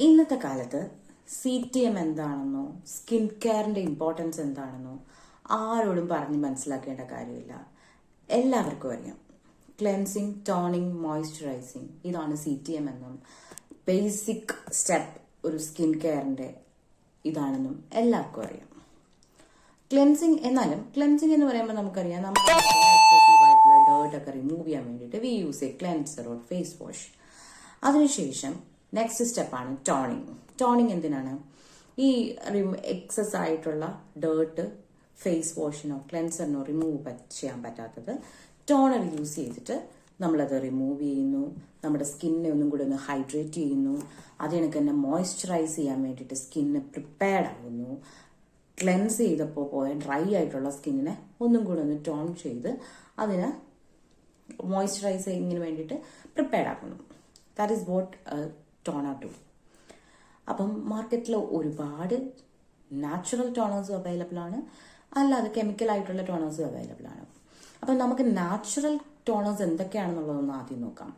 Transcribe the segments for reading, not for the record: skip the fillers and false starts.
ഇന്നത്തെ കാലത്ത് CTM എന്താണെന്നോ സ്കിൻ കെയറിന്റെ ഇമ്പോർട്ടൻസ് എന്താണെന്നോ ആരോടും പറഞ്ഞ് മനസ്സിലാക്കേണ്ട കാര്യമില്ല. എല്ലാവർക്കും അറിയാം. ക്ലെൻസിങ്, ടോണിങ്, മോയ്സ്ചറൈസിങ് ഇതാണ് CTM എന്നും ബേസിക് സ്റ്റെപ്പ് ഒരു സ്കിൻ കെയറിന്റെ ഇതാണെന്നും എല്ലാവർക്കും അറിയാം. ക്ലെൻസിങ് എന്ന് പറയുമ്പോൾ നമുക്കറിയാം, നമുക്ക് എക്സസീവ് ആയിട്ടുള്ള ഡേർട്ട് ഒക്കെ റിമൂവ് ചെയ്യാൻ വേണ്ടിയിട്ട് we use a cleanser or face wash. അതിനുശേഷം നെക്സ്റ്റ് സ്റ്റെപ്പാണ് ടോണിങ്. ടോണിങ് എന്തിനാണ്? ഈ എക്സസ് ആയിട്ടുള്ള ഡേർട്ട് ഫേസ് വാഷിനോ ക്ലെൻസറിനോ റിമൂവ് ചെയ്യാൻ പറ്റാത്തത് ടോണർ യൂസ് ചെയ്തിട്ട് നമ്മളത് റിമൂവ് ചെയ്യുന്നു. നമ്മുടെ സ്കിന്നെ ഒന്നും കൂടി ഒന്ന് ഹൈഡ്രേറ്റ് ചെയ്യുന്നു. അതിനൊക്കെ തന്നെ മോയ്സ്ചറൈസ് ചെയ്യാൻ വേണ്ടിയിട്ട് സ്കിന്ന് പ്രിപ്പയർഡ് ആകുന്നു. ക്ലെൻസ് ചെയ്തപ്പോൾ പോയ ഡ്രൈ ആയിട്ടുള്ള സ്കിന്നിനെ ഒന്നും കൂടി ഒന്ന് ടോൺ ചെയ്ത് അതിന് മോയ്സ്ചറൈസിങ്ങിന് വേണ്ടിയിട്ട് പ്രിപ്പയർഡ് ആക്കുന്നു. That is what toner do. അപ്പം മാർക്കറ്റിൽ ഒരുപാട് നാച്ചുറൽ ടോണേഴ്സും അവൈലബിൾ ആണ്, അല്ലാതെ കെമിക്കൽ ആയിട്ടുള്ള ടോണേഴ്സും അവൈലബിൾ ആണ്. അപ്പം നമുക്ക് നാച്ചുറൽ ടോണേഴ്സ് എന്തൊക്കെയാണെന്നുള്ളതൊന്ന് ആദ്യം നോക്കാം.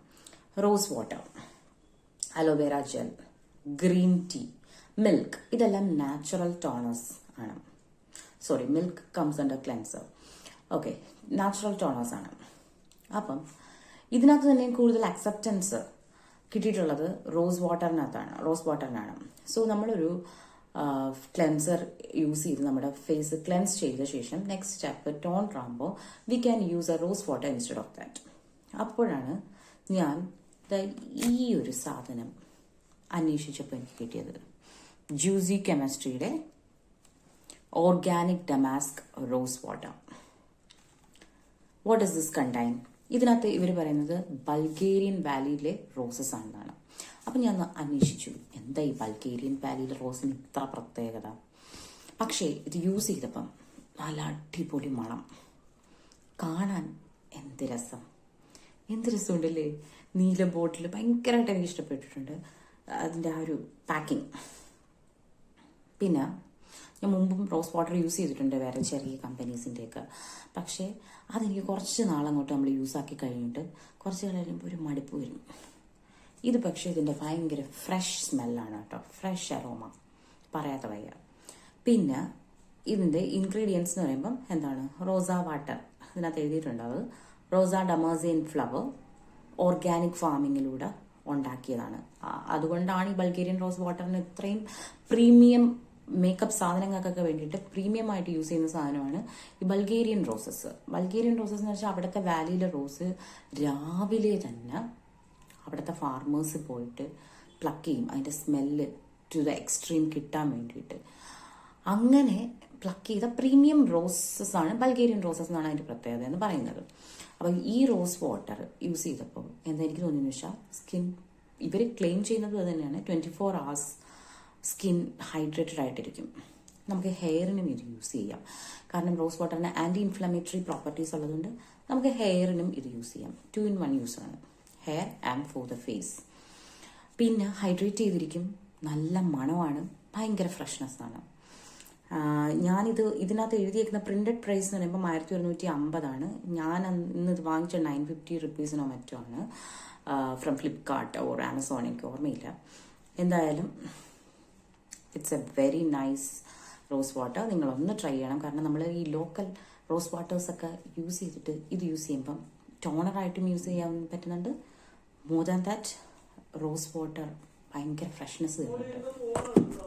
Rose water, aloe vera gel, green tea, milk, ഇതെല്ലാം നാച്ചുറൽ ടോണേഴ്സ് ആണ്. Sorry, milk comes under cleanser. Okay, natural toners ആണ്. അപ്പം ഇതിനകത്ത് തന്നെ കൂടുതൽ അക്സെപ്റ്റൻസ് കിട്ടിയിട്ടുള്ളത് റോസ് വാട്ടറിനാണ്. സോ നമ്മളൊരു ക്ലെൻസർ യൂസ് ചെയ്ത് നമ്മുടെ ഫേസ് ക്ലെൻസ് ചെയ്ത ശേഷം നെക്സ്റ്റ് സ്റ്റെപ്പ് ടോൺ ആകുമ്പോൾ we can use a rose water instead of that. അപ്പോഴാണ് ഞാൻ ഈ ഒരു സാധനം അന്വേഷിച്ചപ്പോൾ എനിക്ക് കിട്ടിയത് ജ്യൂസി കെമിസ്ട്രിയുടെ organic damask rose water. What is this contain? ഇതിനകത്ത് ഇവർ പറയുന്നത് ബൾഗേറിയൻ വാലിയിലെ റോസസ് ആണെന്നാണ്. അപ്പം ഞാൻ അന്വേഷിച്ചു, എന്താ ഈ ബൾഗേറിയൻ വാലിയിലെ റോസിന് ഇത്ര പ്രത്യേകത? പക്ഷേ ഇത് യൂസ് ചെയ്തപ്പം നല്ല അടിപൊളി മണം, കാണാൻ എന്ത് രസമുണ്ടല്ലേ. നീല ബോട്ടിൽ ഭയങ്കരമായിട്ട് എനിക്ക് ഇഷ്ടപ്പെട്ടിട്ടുണ്ട് അതിൻ്റെ ആ ഒരു പാക്കിങ്. പിന്നെ ഞാൻ മുമ്പും റോസ് വാട്ടർ യൂസ് ചെയ്തിട്ടുണ്ട് വേറെ ചെറിയ കമ്പനീസിൻ്റെയൊക്കെ. പക്ഷേ അതെനിക്ക് കുറച്ച് നാളങ്ങോട്ട് നമ്മൾ യൂസാക്കി കഴിഞ്ഞിട്ട് കുറച്ച് കഴിയുമ്പോൾ ഒരു മടുപ്പ് വരും. ഇത് പക്ഷേ ഇതിൻ്റെ ഭയങ്കര ഫ്രഷ് സ്മെല്ലാണ് കേട്ടോ, ഫ്രഷ് അരോമ, പറയാത്ത വയ്യ. പിന്നെ ഇതിൻ്റെ ഇൻഗ്രീഡിയൻസ് എന്ന് പറയുമ്പം എന്താണ്? റോസ വാട്ടർ ഇതിനകത്ത് എഴുതിയിട്ടുണ്ട്. അത് റോസ ഡമാസിൻ ഫ്ലവർ ഓർഗാനിക് ഫാമിങ്ങിലൂടെ ഉണ്ടാക്കിയതാണ്. അതുകൊണ്ടാണ് ഈ ബൾഗേറിയൻ റോസ് വാട്ടറിന് ഇത്രയും പ്രീമിയം മേക്കപ്പ് സാധനങ്ങൾക്കൊക്കെ വേണ്ടിയിട്ട് പ്രീമിയം ആയിട്ട് യൂസ് ചെയ്യുന്ന സാധനമാണ് ഈ ബൾഗേറിയൻ റോസസ്. എന്ന് വെച്ചാൽ അവിടുത്തെ വാലിയിലെ റോസ് രാവിലെ തന്നെ അവിടുത്തെ ഫാർമേഴ്സ് പോയിട്ട് പ്ലക്ക് ചെയ്യും, അതിൻ്റെ സ്മെല്ല് ടു ദ എക്സ്ട്രീം കിട്ടാൻ വേണ്ടിയിട്ട്. അങ്ങനെ പ്ലക്ക് ചെയ്ത പ്രീമിയം റോസസ് ആണ് ബൾഗേറിയൻ റോസസ് എന്നാണ് അതിൻ്റെ പ്രത്യേകത എന്ന് പറയുന്നത്. അപ്പം ഈ റോസ് വാട്ടർ യൂസ് ചെയ്തപ്പോൾ എന്താ എനിക്ക് തോന്നിയെന്ന് വെച്ചാൽ ഇവർ ക്ലെയിം ചെയ്യുന്നത് അത് തന്നെയാണ്, 24 hours സ്കിൻ ഹൈഡ്രേറ്റഡ് ആയിട്ടിരിക്കും. നമുക്ക് ഹെയറിനും ഇത് യൂസ് ചെയ്യാം. കാരണം റോസ് വാട്ടറിന് ആൻറ്റി ഇൻഫ്ലമേറ്ററി പ്രോപ്പർട്ടീസ് ഉള്ളതുകൊണ്ട് നമുക്ക് ഹെയറിനും ഇത് യൂസ് ചെയ്യാം. 2 in 1 യൂസാണ്, hair and for the face. പിന്നെ ഹൈഡ്രേറ്റ് ചെയ്തിരിക്കും, നല്ല മണമാണ്, ഭയങ്കര ഫ്രഷ്നെസ് ആണ്. ഇതിനകത്ത് എഴുതിയേക്കുന്ന പ്രിന്റഡ് പ്രൈസ് എന്ന് പറയുമ്പോൾ 1150 ഞാൻ ഇന്ന് ഇത് വാങ്ങിച്ച 950 rupees മറ്റോ ആണ്, ഫ്രം ഫ്ലിപ്കാർട്ട് ഓർ ആമസോൺ, എനിക്ക് ഓർമ്മയില്ല. എന്തായാലും it's A very nice rose water. നിങ്ങളൊന്ന് ട്രൈ ചെയ്യണം. കാരണം നമ്മൾ ഈ ലോക്കൽ റോസ് വാട്ടേഴ്സൊക്കെ യൂസ് ചെയ്തിട്ട് ഇത് യൂസ് ചെയ്യുമ്പം ടോണറായിട്ടും യൂസ് ചെയ്യാൻ പറ്റുന്നുണ്ട്. More than that rose water ഭയങ്കര ഫ്രഷ്നെസ് തരുന്നുണ്ട്.